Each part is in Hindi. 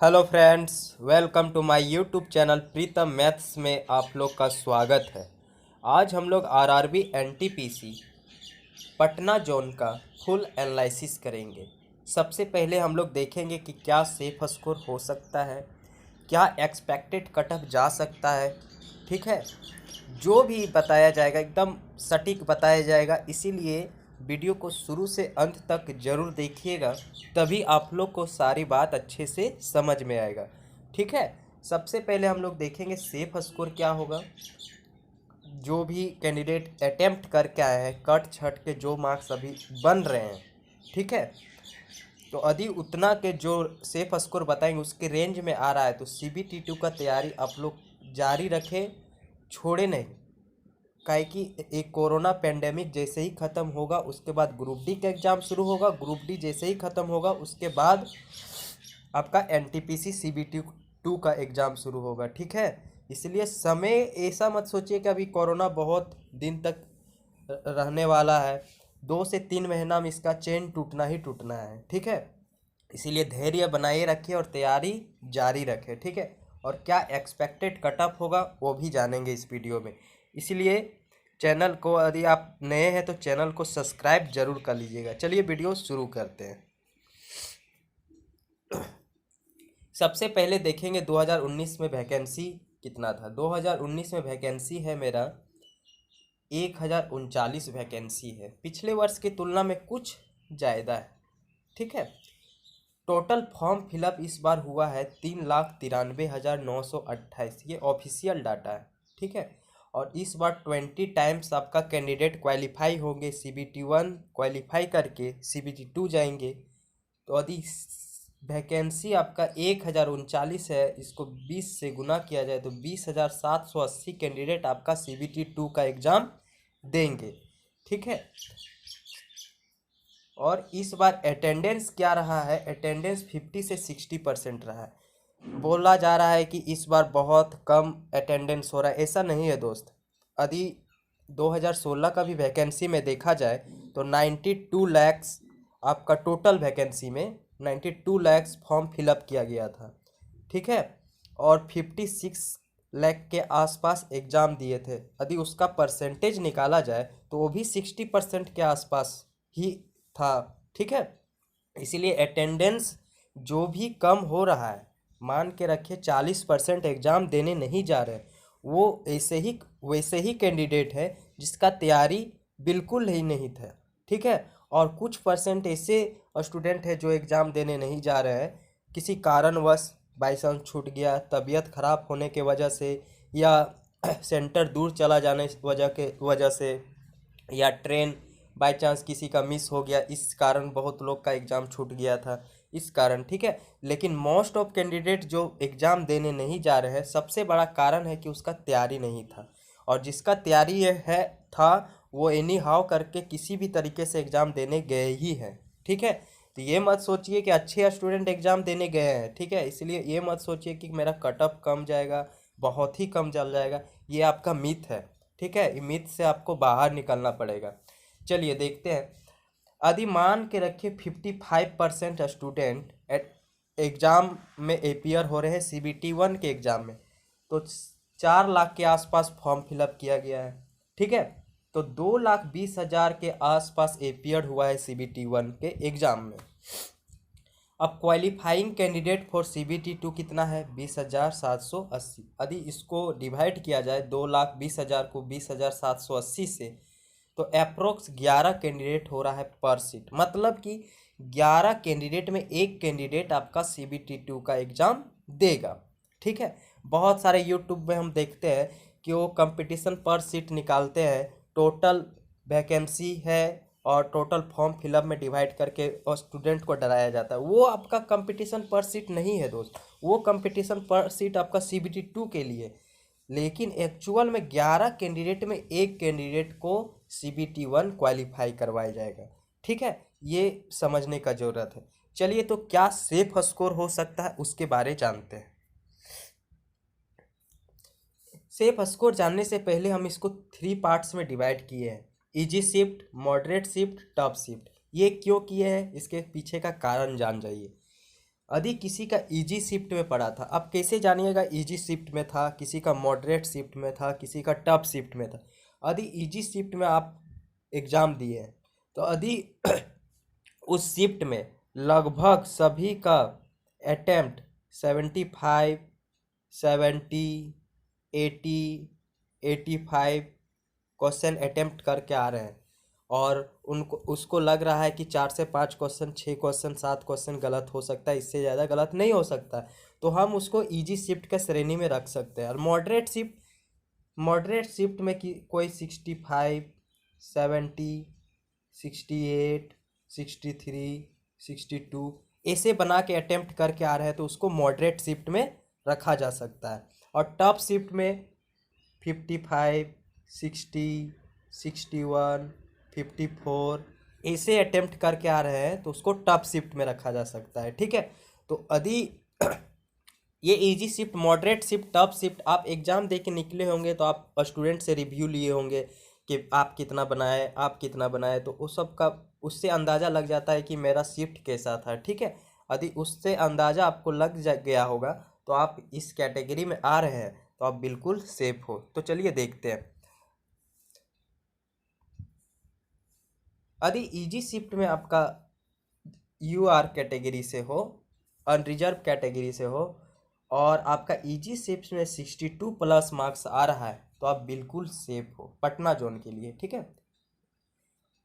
Hello friends, welcome to my YouTube channel Pritam maths में आप लोग का स्वागत है। आज हम लोग आरआरबी एनटीपीसी पटना जोन का फुल एनालिसिस करेंगे। सबसे पहले हम लोग देखेंगे कि क्या सेफ स्कोर हो सकता है, क्या एक्सपेक्टेड कट ऑफ जा सकता है। ठीक है, जो भी बताया जाएगा एकदम सटीक बताया जाएगा, इसीलिए वीडियो को शुरू से अंत तक ज़रूर देखिएगा, तभी आप लोग को सारी बात अच्छे से समझ में आएगा। ठीक है, सबसे पहले हम लोग देखेंगे सेफ स्कोर क्या होगा। जो भी कैंडिडेट अटेम्प्ट करके आए हैं, कट छट के जो मार्क्स अभी बन रहे हैं, ठीक है, तो यदि उतना के जो सेफ स्कोर बताएंगे उसके रेंज में आ रहा है तो CBT2 का तैयारी आप लोग जारी रखें, छोड़े नहीं। काहे कि एक कोरोना पेंडेमिक जैसे ही ख़त्म होगा उसके बाद ग्रुप डी का एग्ज़ाम शुरू होगा, ग्रुप डी जैसे ही ख़त्म होगा उसके बाद आपका NTPC CBT2 का एग्ज़ाम शुरू होगा। ठीक है, इसलिए समय ऐसा मत सोचिए कि अभी कोरोना बहुत दिन तक रहने वाला है, 2 से 3 महीना में इसका चेन टूटना ही टूटना है। ठीक है, इसीलिए धैर्य बनाए रखें और तैयारी जारी रखें। ठीक है, और क्या एक्सपेक्टेड कट ऑफ होगा वो भी जानेंगे इस वीडियो में। इसलिए चैनल को, यदि आप नए हैं तो चैनल को सब्सक्राइब जरूर कर लीजिएगा। चलिए वीडियो शुरू करते हैं। सबसे पहले देखेंगे 2019 में वैकेंसी कितना था। 2019 में वैकेंसी है मेरा 1039 वैकेंसी है, पिछले वर्ष की तुलना में कुछ ज़्यादा है। ठीक है, टोटल फॉर्म फिलअप इस बार हुआ है 3,93,928, ये ऑफिशियल डाटा है। ठीक है, और इस बार 20 टाइम्स आपका कैंडिडेट क्वालिफाई होंगे, CBT1 क्वालिफाई करके CBT2 जाएंगे। तो यदि वैकेंसी आपका 1039 है, इसको 20 से गुना किया जाए तो 20,780 कैंडिडेट आपका CBT2 का एग्ज़ाम देंगे। ठीक है, और इस बार अटेंडेंस क्या रहा है, अटेंडेंस 50 से 60% रहा है। बोला जा रहा है कि इस बार बहुत कम अटेंडेंस हो रहा है, ऐसा नहीं है दोस्त। यदि 2016 का भी वैकेंसी में देखा जाए तो 92 लैक्स आपका टोटल वैकेंसी में 92 लैक्स फॉर्म फिलअप किया गया था। ठीक है, और 56 लाख के आसपास एग्ज़ाम दिए थे। यदि उसका परसेंटेज निकाला जाए तो वो भी 60% के आसपास ही था। ठीक है, इसीलिए अटेंडेंस जो भी कम हो रहा है, मान के रखिए 40% एग्ज़ाम देने नहीं जा रहे, वो वैसे ही कैंडिडेट है जिसका तैयारी बिल्कुल ही नहीं था। ठीक है, और कुछ परसेंट ऐसे स्टूडेंट है जो एग्ज़ाम देने नहीं जा रहे हैं, किसी कारणवश बाई चांस छूट गया, तबीयत ख़राब होने के वजह से, या सेंटर दूर चला जाने वजह से, या ट्रेन बाई चांस किसी का मिस हो गया, इस कारण बहुत लोग का एग्ज़ाम छूट गया था इस कारण। ठीक है, लेकिन मोस्ट ऑफ कैंडिडेट जो एग्ज़ाम देने नहीं जा रहे हैं, सबसे बड़ा कारण है कि उसका तैयारी नहीं था, और जिसका तैयारी है था वो एनी हाउ करके किसी भी तरीके से एग्ज़ाम देने गए ही हैं। ठीक है, तो ये मत सोचिए कि अच्छे स्टूडेंट एग्ज़ाम देने गए हैं। ठीक है, इसलिए ये मत सोचिए कि मेरा कट ऑफ कम जाएगा, बहुत ही कम चल जाएगा, ये आपका मिथ है। ठीक है, ये मिथ से आपको बाहर निकलना पड़ेगा। चलिए देखते हैं। यदि मान के रखिए 55% स्टूडेंट एग्ज़ाम में अपियर हो रहे हैं CBT1 के एग्ज़ाम में, तो 4 लाख के आसपास फॉर्म फिलअप किया गया है। ठीक है, तो 2,20,000 के आसपास अपियर हुआ है CBT1 के एग्ज़ाम में। अब क्वालिफाइंग कैंडिडेट फॉर CBT2 कितना है, 20,780। यदि इसको डिवाइड किया जाए 2,20,000 को 20,780 से, तो अप्रोक्स 11 कैंडिडेट हो रहा है पर सीट। मतलब कि 11 कैंडिडेट में एक कैंडिडेट आपका CBT2 का एग्ज़ाम देगा। ठीक है, बहुत सारे यूट्यूब में हम देखते हैं कि वो कंपटीशन पर सीट निकालते हैं, टोटल वैकेंसी है और टोटल फॉर्म फिलअप में डिवाइड करके और स्टूडेंट को डराया जाता है। वो आपका कंपटीशन पर सीट नहीं है दोस्त, वो कंपटीशन पर सीट आपका CBT2 के लिए। लेकिन एक्चुअल में 11 कैंडिडेट में एक कैंडिडेट को CBT1 क्वालिफाई करवाया जाएगा। ठीक है, ये समझने का ज़रूरत है। चलिए, तो क्या सेफ स्कोर हो सकता है उसके बारे जानते हैं। सेफ स्कोर जानने से पहले हम इसको 3 पार्ट्स में डिवाइड किए हैं, easy shift, moderate shift, tough shift. ये क्यों किए हैं, इसके पीछे का कारण जान जाइए। यदि किसी का इजी शिफ्ट में पड़ा था, आप कैसे जानिएगा इजी शिफ्ट में था, किसी का मॉडरेट शिफ्ट में था, किसी का टफ शिफ्ट में था। यदि इजी शिफ्ट में आप एग्ज़ाम दिए हैं तो यदि उस शिफ्ट में लगभग सभी का अटेम्प्ट 75, 70, 80, 85 क्वेश्चन अटेम्प्ट करके आ रहे हैं और उनको उसको लग रहा है कि 4 से 5 क्वेश्चन, 6 क्वेश्चन, 7 क्वेश्चन गलत हो सकता है, इससे ज़्यादा गलत नहीं हो सकता, तो हम उसको इजी शिफ्ट के श्रेणी में रख सकते हैं। और मॉडरेट शिफ्ट में कि कोई 65, 70, 68, 63, 62 ऐसे बना के अटेम्प्ट करके आ रहे हैं तो उसको मॉडरेट शिफ्ट में रखा जा सकता है। और टफ शिफ्ट में 55, 60, 61, 54 ऐसे अटेम्प्ट करके आ रहे हैं तो उसको टफ शिफ्ट में रखा जा सकता है। ठीक है, तो यदि ये easy shift, moderate shift, tough shift आप एग्ज़ाम दे के निकले होंगे तो आप स्टूडेंट से रिव्यू लिए होंगे कि आप कितना बनाए, आप कितना बनाए, तो उस सब का उससे अंदाज़ा लग जाता है कि मेरा शिफ्ट कैसा था। ठीक है, यदि उससे अंदाज़ा आपको गया होगा तो आप इस कैटेगरी में आ रहे हैं तो आप बिल्कुल सेफ हो। तो चलिए देखते हैं। यदि इजी शिफ्ट में आपका यूआर कैटेगरी से हो, अनरिजर्व कैटेगरी से हो और आपका इजी शिफ्ट में 62 प्लस मार्क्स आ रहा है तो आप बिल्कुल सेफ हो पटना जोन के लिए। ठीक है,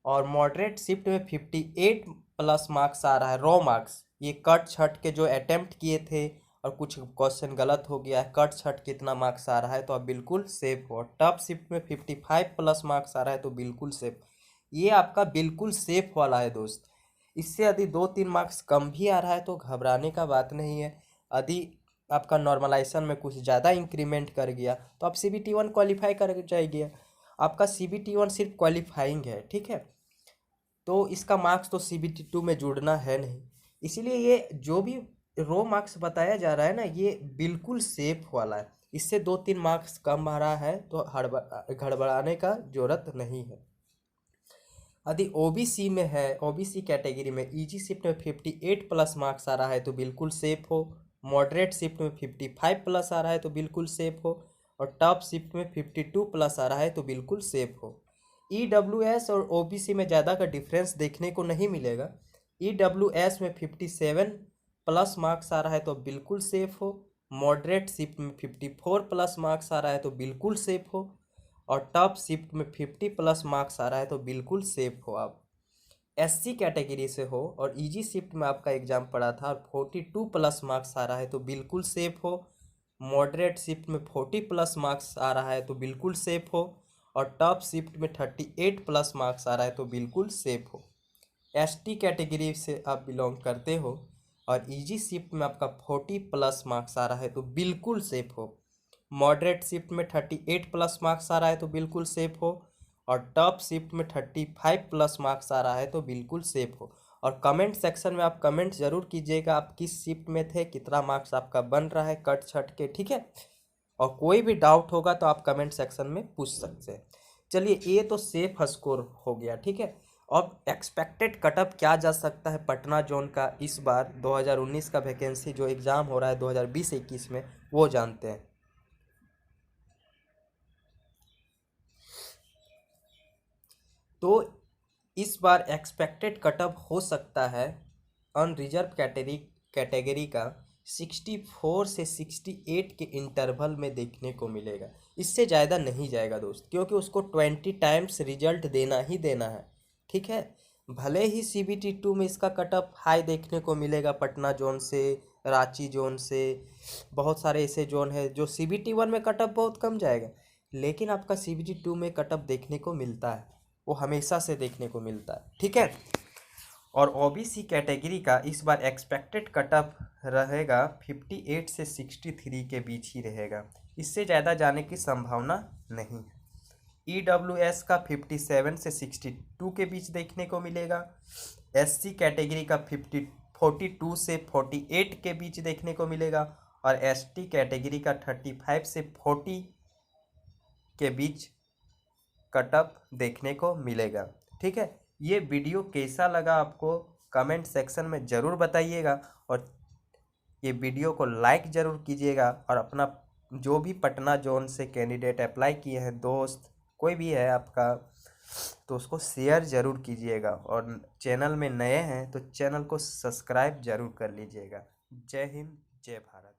और मॉडरेट शिफ्ट में 58 प्लस मार्क्स आ रहा है, रॉ मार्क्स, ये कट छट के जो अटेम्प्ट किए थे और कुछ क्वेश्चन गलत हो गया है, कट छट कितना मार्क्स आ रहा है तो आप बिल्कुल सेफ हो। टफ शिफ्ट में 55 प्लस मार्क्स आ रहा है तो बिल्कुल सेफ। ये आपका बिल्कुल सेफ वाला है दोस्त। इससे यदि 2-3 मार्क्स कम भी आ रहा है तो घबराने का बात नहीं है। यदि आपका नॉर्मलाइजेशन में कुछ ज़्यादा इंक्रीमेंट कर गया तो आप CBT 1 क्वालिफाई कर जाइए। आपका CBT 1 सिर्फ क्वालिफाइंग है। ठीक है, तो इसका मार्क्स तो CBT 2 में जुड़ना है नहीं, इसीलिए ये जो भी रो मार्क्स बताया जा रहा है ना ये बिल्कुल सेफ वाला है। इससे 2-3 मार्क्स कम आ रहा है तो घड़बड़ाने का जरूरत नहीं है। यदि ओबीसी में है, ओबीसी कैटेगरी में इजी शिफ्ट में 58 प्लस मार्क्स आ रहा है तो बिल्कुल सेफ हो। मॉडरेट शिफ्ट में 55 प्लस आ रहा है तो बिल्कुल सेफ हो। और टॉप शिफ्ट में 52 प्लस आ रहा है तो बिल्कुल सेफ हो। EWS और ओबीसी में ज़्यादा का डिफरेंस देखने को नहीं मिलेगा। EWS में 57 प्लस मार्क्स आ रहा है तो बिल्कुल सेफ हो। मॉडरेट शिफ्ट में 54 प्लस मार्क्स आ रहा है तो बिल्कुल सेफ हो। और टॉप शिफ्ट में 50 प्लस मार्क्स आ रहा है तो बिल्कुल सेफ हो। आप SC कैटेगरी से हो और इजी शिफ्ट में आपका एग्जाम पड़ा था और 42 प्लस मार्क्स आ रहा है तो बिल्कुल सेफ हो। मॉडरेट शिफ्ट में 40 प्लस मार्क्स आ रहा है तो बिल्कुल सेफ हो। और टॉप शिफ्ट में 38 प्लस मार्क्स आ रहा है तो बिल्कुल सेफ हो। ST कैटेगरी से आप बिलोंग करते हो और इजी शिफ्ट में आपका 40 प्लस मार्क्स आ रहा है तो बिल्कुल सेफ हो। मॉडरेट शिफ्ट में 38 प्लस मार्क्स आ रहा है तो बिल्कुल सेफ हो। और टॉप शिफ्ट में 35 प्लस मार्क्स आ रहा है तो बिल्कुल सेफ हो। और कमेंट सेक्शन में आप कमेंट ज़रूर कीजिएगा आप किस शिफ्ट में थे, कितना मार्क्स आपका बन रहा है कट छट के। ठीक है, और कोई भी डाउट होगा तो आप कमेंट सेक्शन में पूछ सकते हैं। चलिए, ये तो सेफ स्कोर हो गया। ठीक है, अब एक्सपेक्टेड कटअप क्या जा सकता है पटना जोन का इस बार 2019 का वैकेंसी जो एग्ज़ाम हो रहा है 2020-21 में, वो जानते हैं। तो इस बार एक्सपेक्टेड कटअप हो सकता है अनरिजर्व कैटेगरी का 64 से 68 के इंटरवल में देखने को मिलेगा। इससे ज़्यादा नहीं जाएगा दोस्त, क्योंकि उसको 20 टाइम्स रिजल्ट देना ही देना है। ठीक है, भले ही CBT 2 में इसका कटअप हाई देखने को मिलेगा पटना जोन से, रांची जोन से, बहुत सारे ऐसे जोन है जो CBT 1 में कटअप बहुत कम जाएगा, लेकिन आपका CBT 2 में कटअप देखने को मिलता है, वो हमेशा से देखने को मिलता है। ठीक है, और ओबीसी कैटेगरी का इस बार एक्सपेक्टेड कटअप रहेगा 58 से 63 के बीच ही रहेगा, इससे ज़्यादा जाने की संभावना नहीं है। EWS का 57 से 62 के बीच देखने को मिलेगा। SC कैटेगरी का 42 से 48 के बीच देखने को मिलेगा। और ST कैटेगरी का 35 से 40 के बीच कटअप देखने को मिलेगा। ठीक है, ये वीडियो कैसा लगा आपको कमेंट सेक्शन में ज़रूर बताइएगा। और ये वीडियो को लाइक ज़रूर कीजिएगा और अपना जो भी पटना जोन से कैंडिडेट अप्लाई किए हैं दोस्त कोई भी है आपका तो उसको शेयर ज़रूर कीजिएगा और चैनल में नए हैं तो चैनल को सब्सक्राइब ज़रूर कर लीजिएगा। जय हिंद, जय भारत।